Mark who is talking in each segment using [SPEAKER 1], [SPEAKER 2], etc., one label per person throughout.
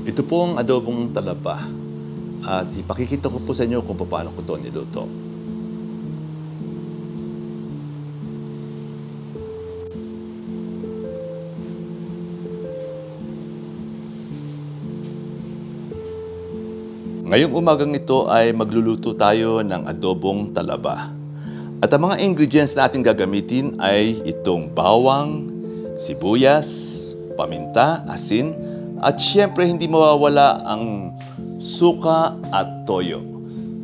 [SPEAKER 1] Ito po ang adobong talaba at ipakikita ko po sa inyo kung paano ko ito niluto. Ngayong umagang ito ay magluluto tayo ng adobong talaba. At ang mga ingredients na ating gagamitin ay itong bawang, sibuyas, paminta, asin, at siyempre hindi mawawala ang suka at toyo.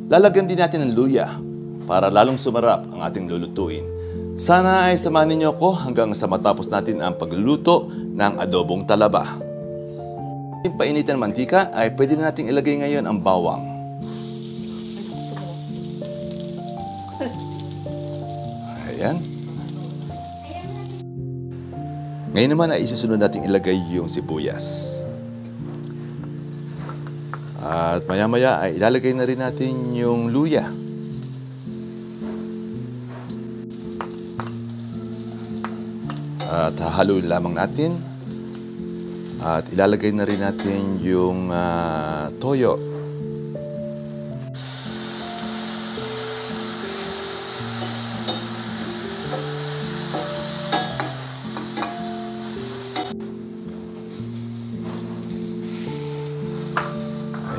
[SPEAKER 1] Lalagyan din natin ng luya para lalong sumarap ang ating lulutuin. Sana ay samahan ninyo ako hanggang sa matapos natin ang pagluluto ng adobong talaba. Yung painitan ng mantika ay pwede na nating ilagay ngayon ang bawang. Ayan. Ngayon naman ay isusunod nating ilagay yung sibuyas. At maya-maya ay ilalagay na rin natin yung luya. At hahaluin lamang natin. At ilalagay na rin natin yung toyo.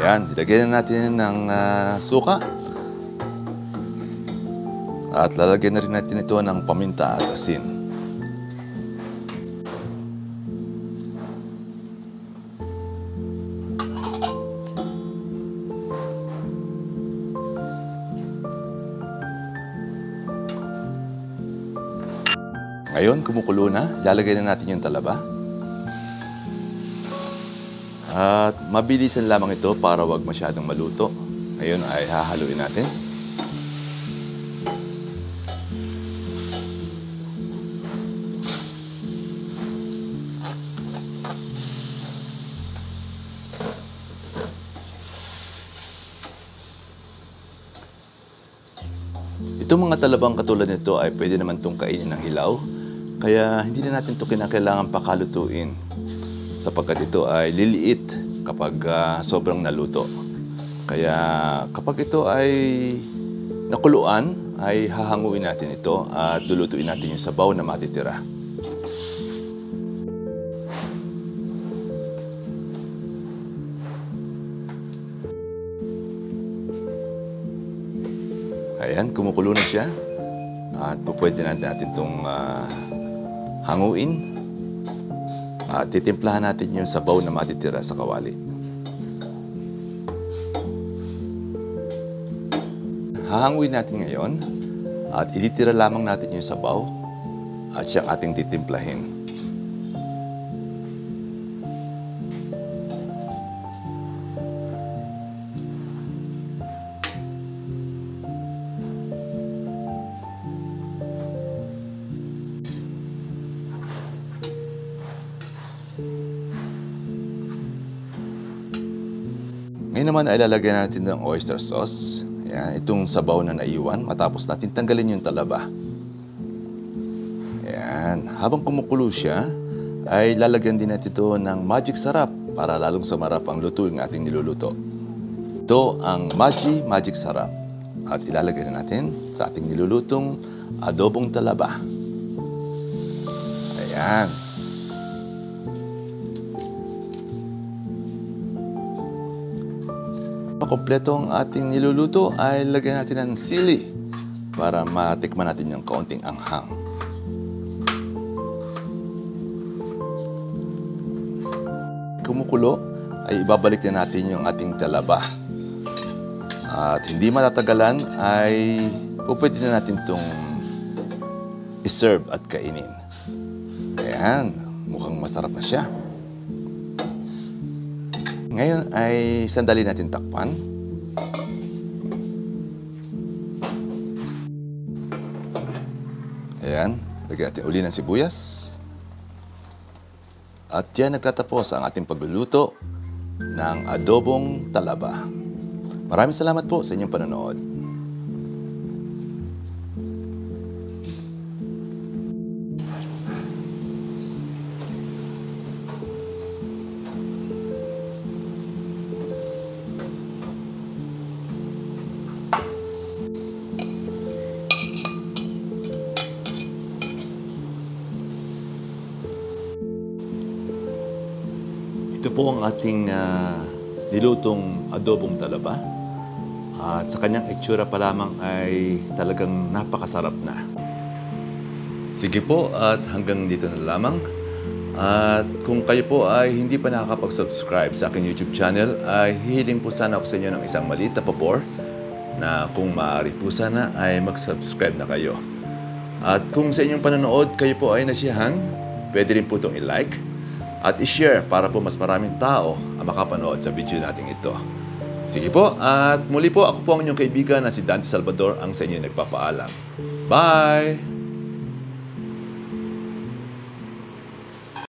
[SPEAKER 1] Ayan, ilagay na natin ng suka. At lalagyan na rin natin ito ng paminta at asin. Ngayon, kumukulo na. Ilalagay na natin yung talaba. At mabilisan lamang ito para wag masyadong maluto. Ngayon ay hahaluin natin. Itong mga talabang katulad nito ay pwede naman itong kainin ng hilaw. Kaya hindi na natin ito kinakailangan pakalutuin sapagkat ito ay liliit kapag sobrang naluto. Kaya kapag ito ay nakuluan, ay hahanguin natin ito at lulutuin natin yung sabaw na matitira. Ayan, kumukulo na siya. At pwede natin itong hanguin. At titimplahan natin yung sabaw na matitira sa kawali. Hahanguin natin ngayon. At ititira lamang natin yung sabaw. At siyang ating titimplahin. Ngayon naman ay lalagyan natin ng oyster sauce. Ayan, itong sabaw na naiwan matapos natin tanggalin yung talaba. Ayan, habang kumukulo siya, ay lalagyan din natin ito ng magic sarap para lalong sumarap ang lutuing ating niluluto. Ito ang magic sarap at ilalagay na natin sa ating nilulutong adobong talaba. Ayan. Kompleto ang ating niluluto ay lagyan natin ng sili para matikman natin yung kaunting anghang. Kumukulo ay ibabalik na natin yung ating talaba. At hindi matatagalan ay pwede na natin itong iserve at kainin. Ayan, mukhang masarap na siya. Ngayon ay sandali natin takpan. Ayan, lagyan natin uli ng sibuyas. At yan nagtatapos ang ating pagluluto ng adobong talaba. Maraming salamat po sa inyong panonood. Ito po ang ating nilutong adobong talaba. At sa kanyang itsura pa lamang ay talagang napakasarap na. Sige po at hanggang dito na lamang. At kung kayo po ay hindi pa nakakapag-subscribe sa aking YouTube channel, ay hihiling po sana ako sa inyo ng isang maliit na pabor na kung maaari po sana ay mag-subscribe na kayo. At kung sa inyong panonood kayo po ay nasiyahan, pwede rin po itong i-like at i-share para po mas maraming tao ang makapanood sa video natin ito. Sige po, at muli po ako po ang inyong kaibigan na si Dante Salvador ang sa inyo nagpapaalam. Bye!